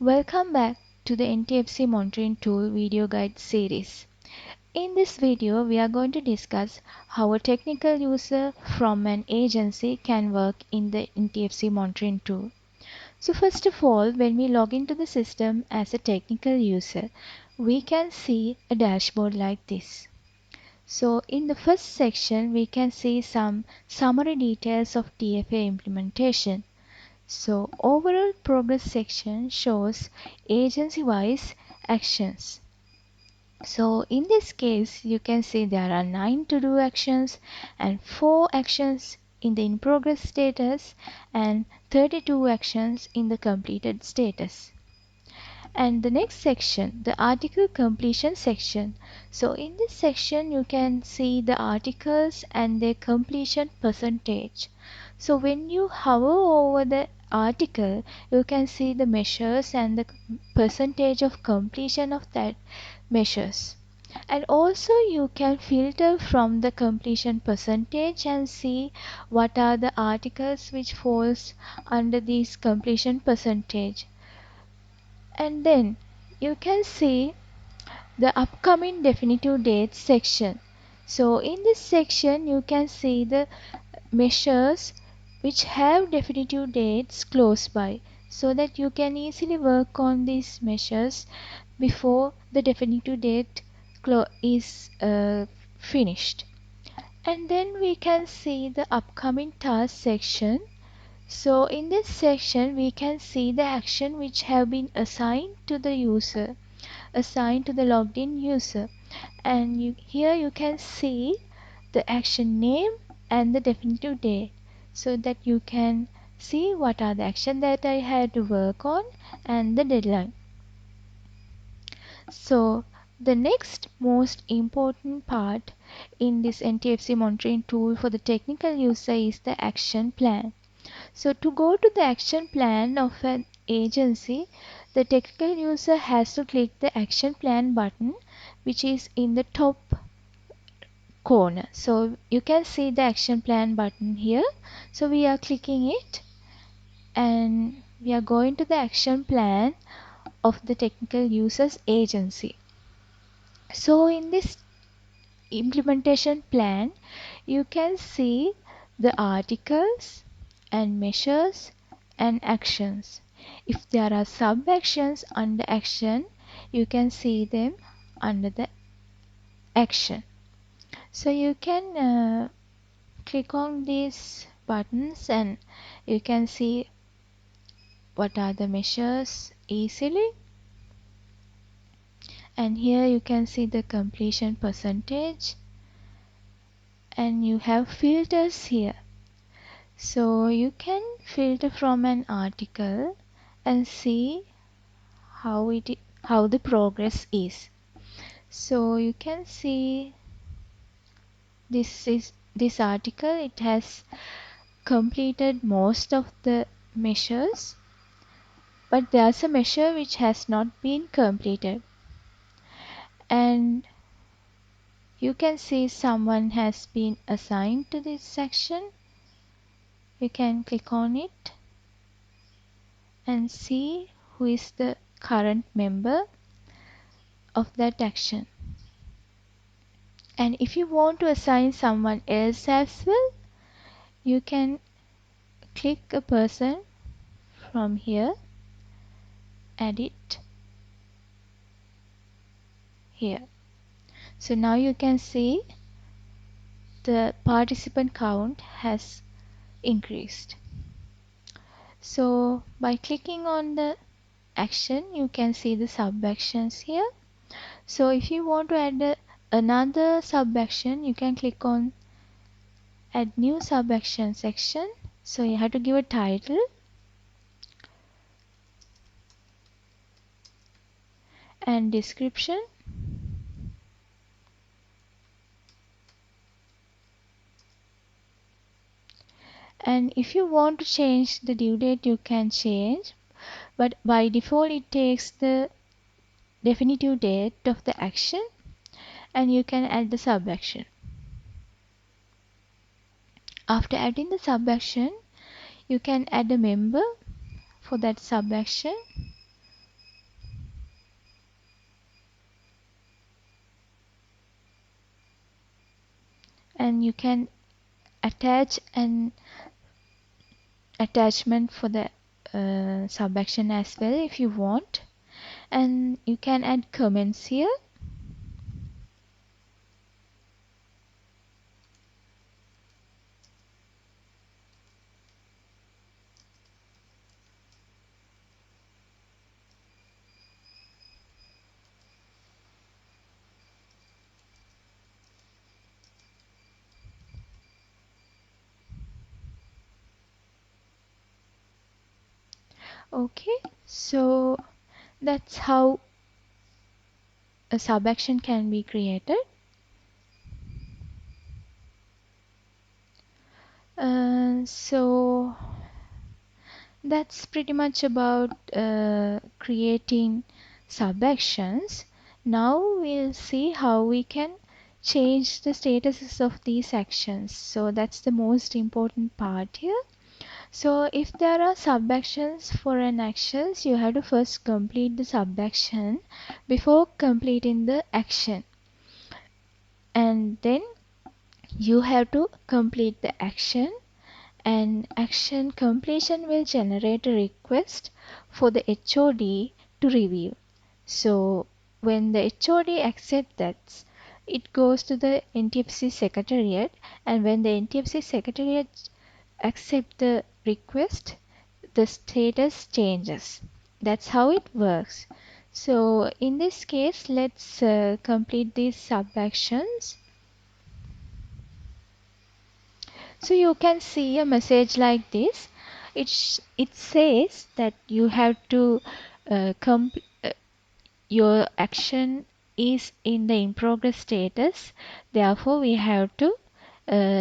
Welcome back to the NTFC Monitoring Tool video guide series. In this video, we are going to discuss how a technical user from an agency can work in the NTFC Monitoring Tool. So first of all, when we log into the system as a technical user, we can see a dashboard like this. So in the first section, we can see some summary details of TFA implementation. So overall progress section shows agency-wise actions. So in this case, you can see there are 9 to-do actions and 4 actions in the in progress status and 32 actions in the completed status. And the next section, the article completion section. So in this section, you can see the articles and their completion percentage. So when you hover over the article, you can see the measures and the percentage of completion of that measures. And also you can filter from the completion percentage and see what are the articles which falls under this completion percentage. And then you can see the upcoming definitive dates section. So in this section you can see the measures which have definitive dates close by, so that you can easily work on these measures before the definitive date is finished. And then we can see the upcoming task section. So in this section we can see the action which have been assigned to the user, assigned to the logged in user, and here you can see the action name and the definitive date, so that you can see what are the action that I had to work on and the deadline. So the next most important part in this NTFC monitoring tool for the technical user is the action plan. So to go to the action plan of an agency, the technical user has to click the action plan button, which is in the top corner. So you can see the action plan button here. So we are clicking it and we are going to the action plan of the technical users agency. So in this implementation plan, you can see the articles and measures and actions. If there are sub actions under action, you can see them under the action. So you can click on these buttons and you can see what are the measures easily. And here you can see the completion percentage, and you have filters here. So you can filter from an article and see how the progress is. So you can see this article, it has completed most of the measures, but there's a measure which has not been completed. And you can see someone has been assigned to this section. You can click on it and see who is the current member of that action. And if you want to assign someone else as well, you can click a person from here, add it here. So now you can see the participant count has increased. So by clicking on the action, you can see the sub actions here. So if you want to add another sub action, you can click on add new sub action section. So you have to give a title and description. And if you want to change the due date, you can change, but by default it takes the definitive date of the action, and you can add the sub action. After adding the sub action, you can add a member for that sub action. and you can attach an attachment for the subaction as well if you want, and you can add comments here. Okay, so that's how a subaction can be created. So that's pretty much about creating subactions. Now we'll see how we can change the statuses of these actions. So that's the most important part here. So if there are subactions for an action, you have to first complete the subaction before completing the action. And then you have to complete the action, and action completion will generate a request for the HOD to review. So when the HOD accepts that, it goes to the NTFC secretariat, and when the NTFC secretariat accepts the request, the status changes. That's how it works. So in this case, let's complete these subactions. So you can see a message like this. It says that you have to uh, com- uh, your action is in the in progress status. Therefore, we have to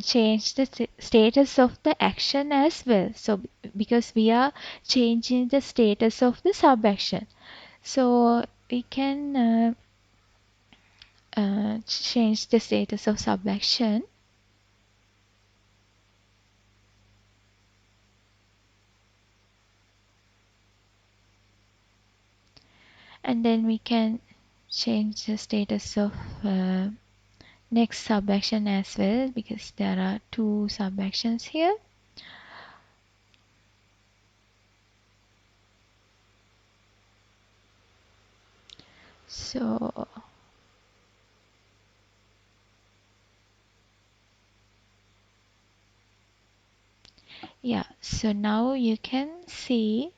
change the status of the action as well. So because we are changing the status of the sub action, so we can change the status of sub action. And then we can change the status of next subaction as well, because there are two subactions here. So yeah, so now you can see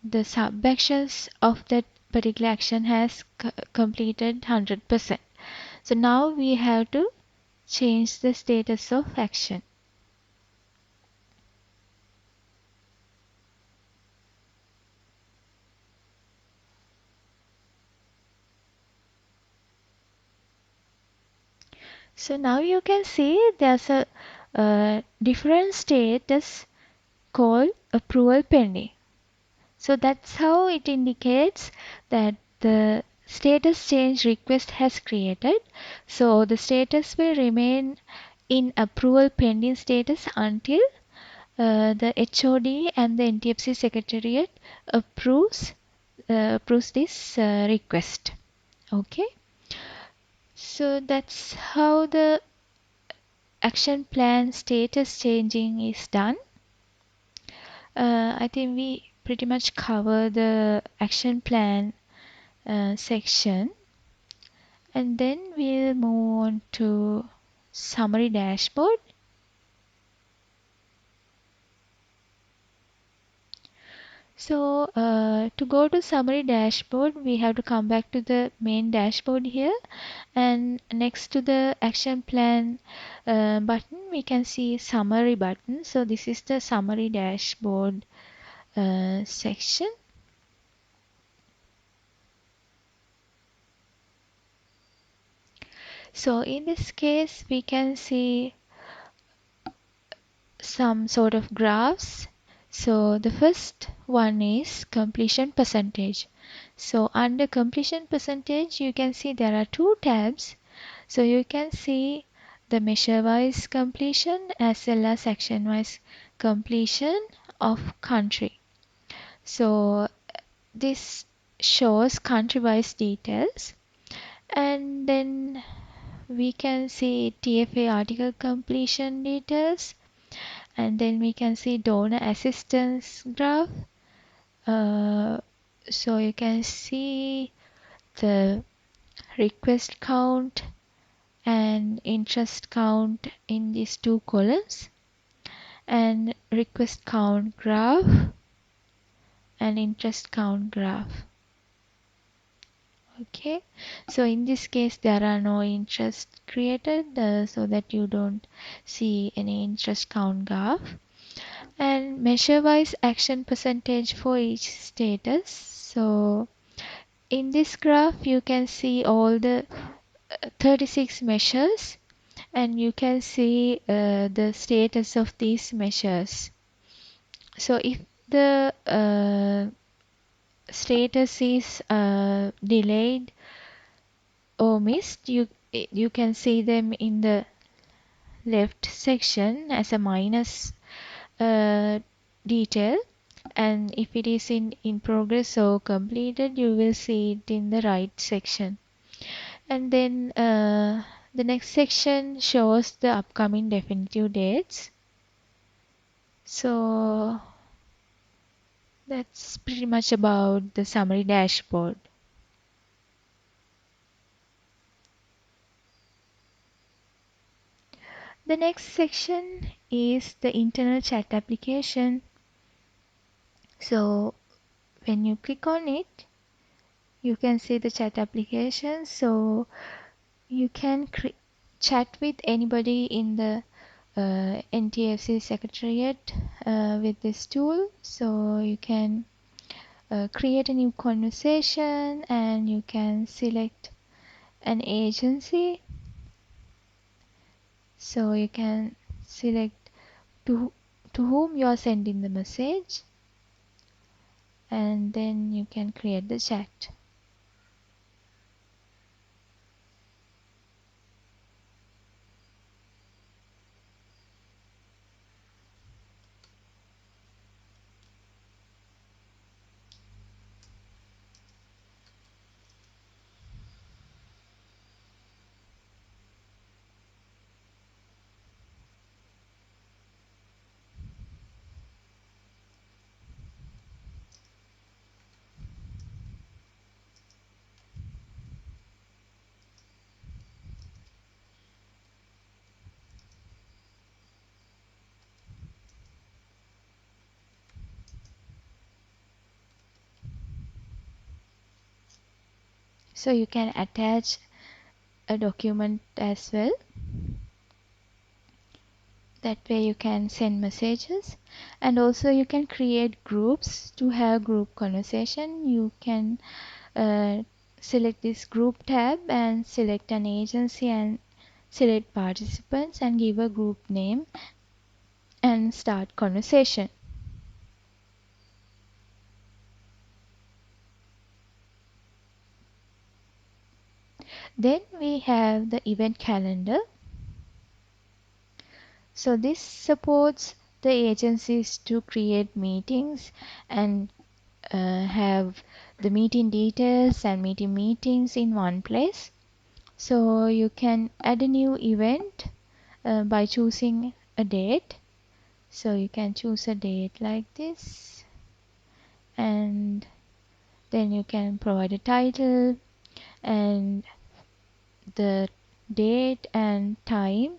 the subactions of that particular action has completed 100%. So now we have to change the status of action. So now you can see there's a different status called approval pending. So that's how it indicates that the status change request has created. So the status will remain in approval pending status until the HOD and the NTFC secretariat approves this request. Okay. So that's how the action plan status changing is done. I think we pretty much cover the action plan section, and then we'll move on to summary dashboard. So to go to summary dashboard, we have to come back to the main dashboard here, and next to the action plan button we can see summary button. So this is the summary dashboard section. So in this case we can see some sort of graphs. So the first one is completion percentage. So under completion percentage you can see there are two tabs. So you can see the measure wise completion as well as action wise completion of country. So this shows country wise details, and then we can see TFA article completion details, and then we can see donor assistance graph. Uh, so you can see the request count and interest count in these two columns, and request count graph and interest count graph. Okay, so in this case there are no interest created, so that you don't see any interest count graph. And measure wise action percentage for each status. So in this graph you can see all the 36 measures, and you can see the status of these measures. So if the status is delayed or missed, you can see them in the left section as a minus uh, detail, and if it is in progress or completed, you will see it in the right section. And then the next section shows the upcoming definitive dates. So that's pretty much about the summary dashboard. The next section is the internal chat application. So when you click on it, you can see the chat application. So you can chat with anybody in the NTFC secretariat with this tool. So you can create a new conversation, and you can select an agency. So you can select to whom you are sending the message, and then you can create the chat. So you can attach a document as well. That way you can send messages, and also you can create groups to have group conversation. You can select this group tab and select an agency and select participants and give a group name and start conversation. Then we have the event calendar. So this supports the agencies to create meetings and have the meeting details and meetings in one place. So you can add a new event by choosing a date. So you can choose a date like this, and then you can provide a title and the date and time,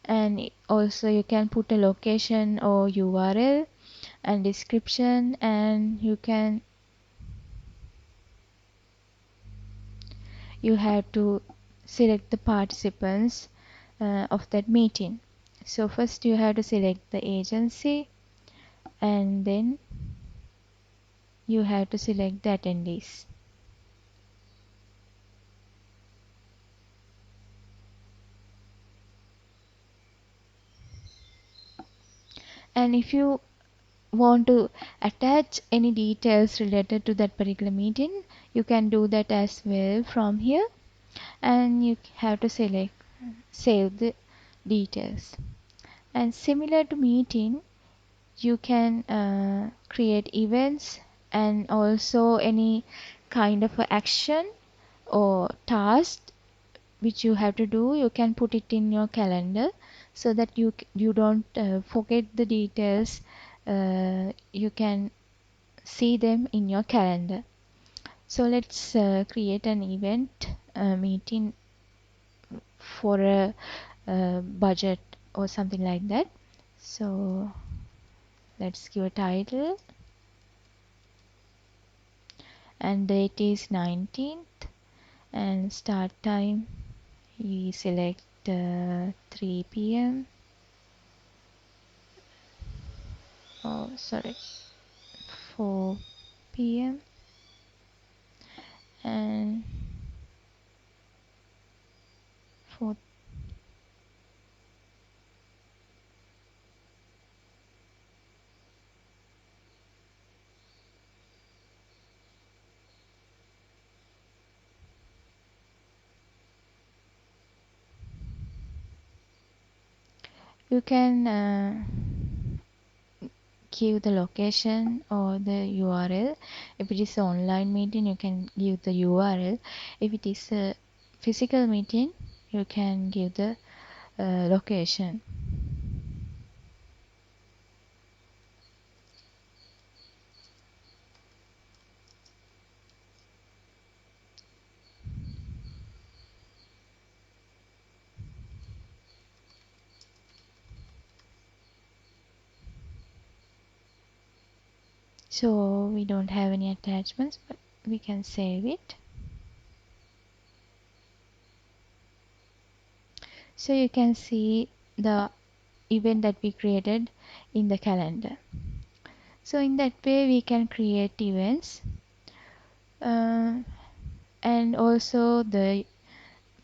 and also you can put a location or URL and description, and you have to select the participants of that meeting. So first you have to select the agency, and then you have to select the attendees. And if you want to attach any details related to that particular meeting, you can do that as well from here, and you have to select save the details. And similar to meeting, you can create events and also any kind of action or task which you have to do, you can put it in your calendar so that you don't forget the details. You can see them in your calendar. So let's create an event meeting for a budget or something like that. So let's give a title, and date is 19th, and start time we select 3 p.m. Oh, sorry, 4 p.m. and 4. You can give the location or the URL. If it is an online meeting, you can give the URL. If it is a physical meeting, you can give the location. So we don't have any attachments, but we can save it. So you can see the event that we created in the calendar. So in that way we can create events, and also the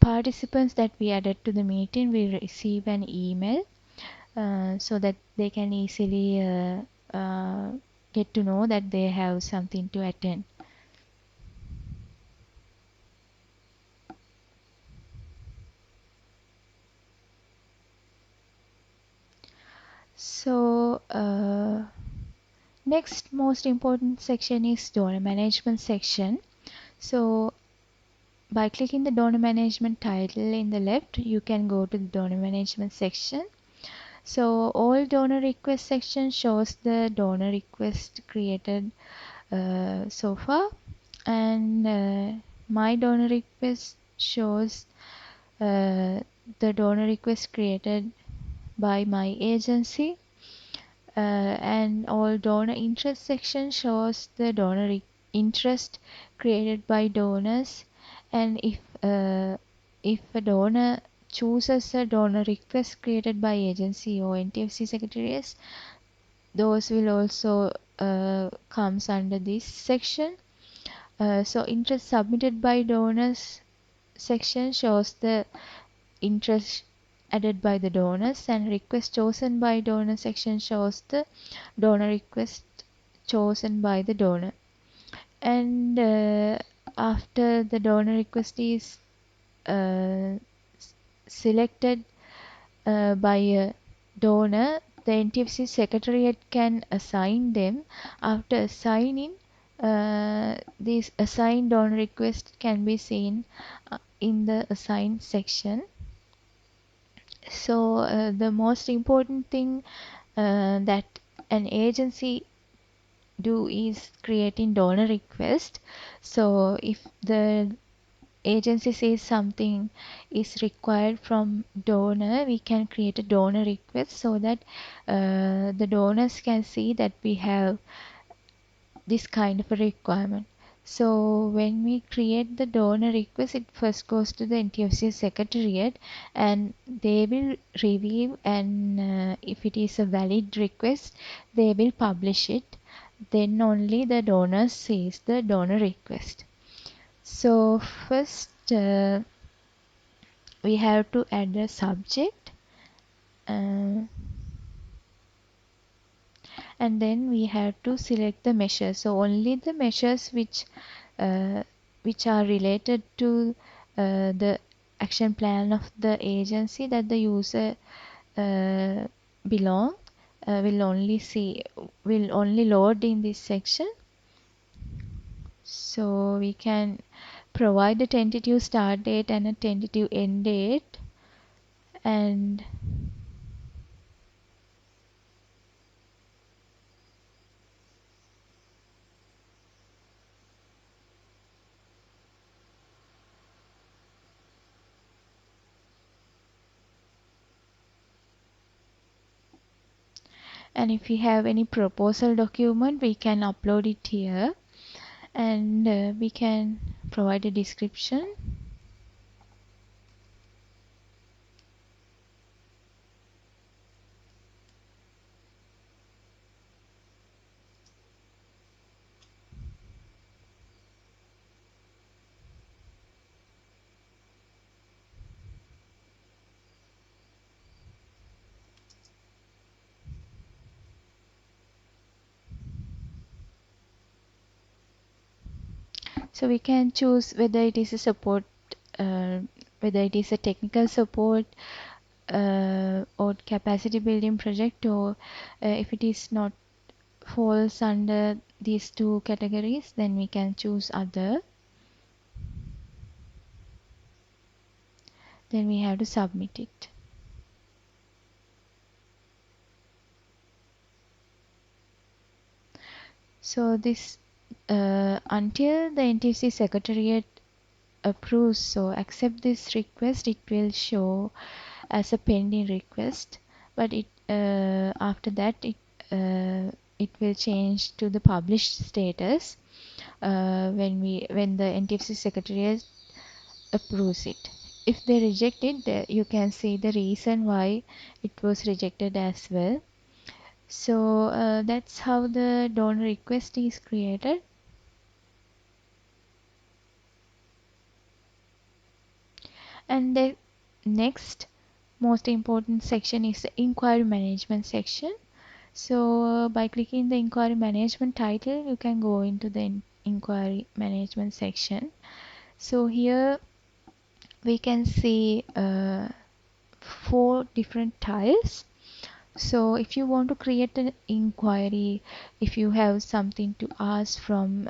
participants that we added to the meeting will receive an email so that they can easily get to know that they have something to attend. So next most important section is donor management section. So by clicking the donor management title in the left, you can go to the donor management section. So all donor request section shows the donor request created so far, and my donor request shows the donor request created by my agency, and all donor interest section shows the donor interest created by donors. And if a donor chooses a donor request created by agency or NTFC secretaries, those will also comes under this section. So interest submitted by donors section shows the interest added by the donors, and request chosen by donor section shows the donor request chosen by the donor. And after the donor request is uh, selected by a donor, the NTFC Secretariat can assign them. After assigning, this assigned donor request can be seen in the assigned section. So the most important thing that an agency do is creating donor request. So if the agency says something is required from donor, we can create a donor request so that the donors can see that we have this kind of a requirement. So when we create the donor request, it first goes to the NTFC Secretariat, and they will review, and if it is a valid request, they will publish it. Then only the donor sees the donor request. So first we have to add a subject, uh, and then we have to select the measures. So only the measures uh, which are related to the action plan of the agency that the user uh, belong will only load in this section. So we can provide a tentative start date and a tentative end date, and if we have any proposal document, we can upload it here, and we can provide a description. So we can choose whether it is a support, uh, whether it is a technical support, or capacity building project, or if it is not falls under these two categories, then we can choose other. Then we have to submit it. So this until the NTFC Secretariat approves, so accept this request, it will show as a pending request, but it after that it will change to the published status when the NTFC Secretariat approves it. If they reject it, you can see the reason why it was rejected as well. So that's how the donor request is created. And the next most important section is the inquiry management section. So by clicking the inquiry management title, you can go into the inquiry management section. So here we can see 4 different tiles. So if you want to create an inquiry, if you have something to ask from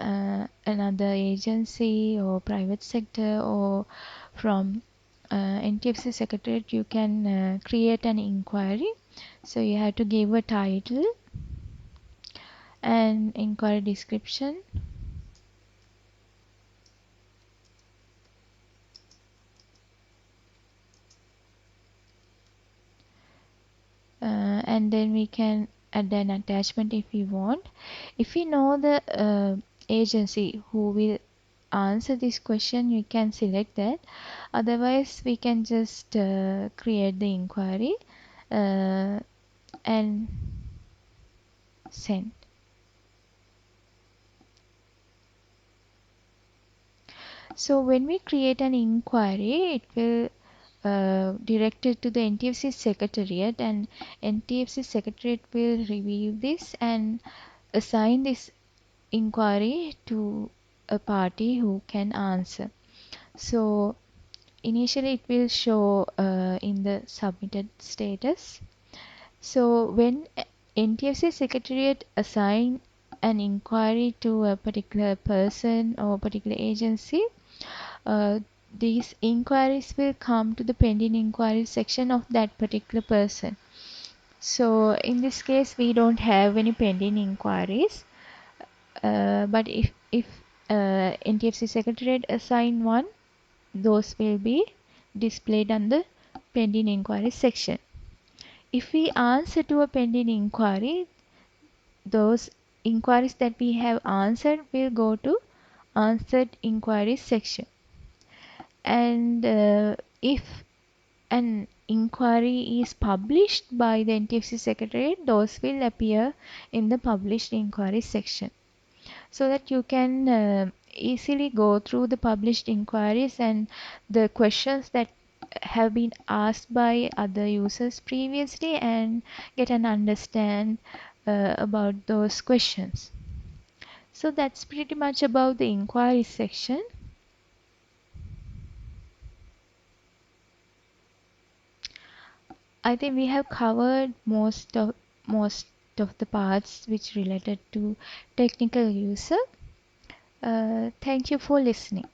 another agency or private sector or from NTFC Secretariat, you can create an inquiry. So you have to give a title and inquiry description. And then we can add an attachment if we want. If we know the agency who will answer this question, you can select that. Otherwise we can just create the inquiry and send. So when we create an inquiry, it will direct it to the NTFC Secretariat, and NTFC Secretariat will review this and assign this inquiry to a party who can answer. So initially it will show in the submitted status. So when NTFC Secretariat assign an inquiry to a particular person or particular agency, uh, these inquiries will come to the pending inquiries section of that particular person. So in this case we don't have any pending inquiries, but if NTFC Secretariat assign one, those will be displayed on the pending inquiry section. If we answer to a pending inquiry, those inquiries that we have answered will go to answered inquiries section. And if an inquiry is published by the NTFC Secretariat, those will appear in the published inquiry section, so that you can easily go through the published inquiries and the questions that have been asked by other users previously and get an understand about those questions. So that's pretty much about the inquiry section. I think we have covered most of the parts which related to technical user. Thank you for listening.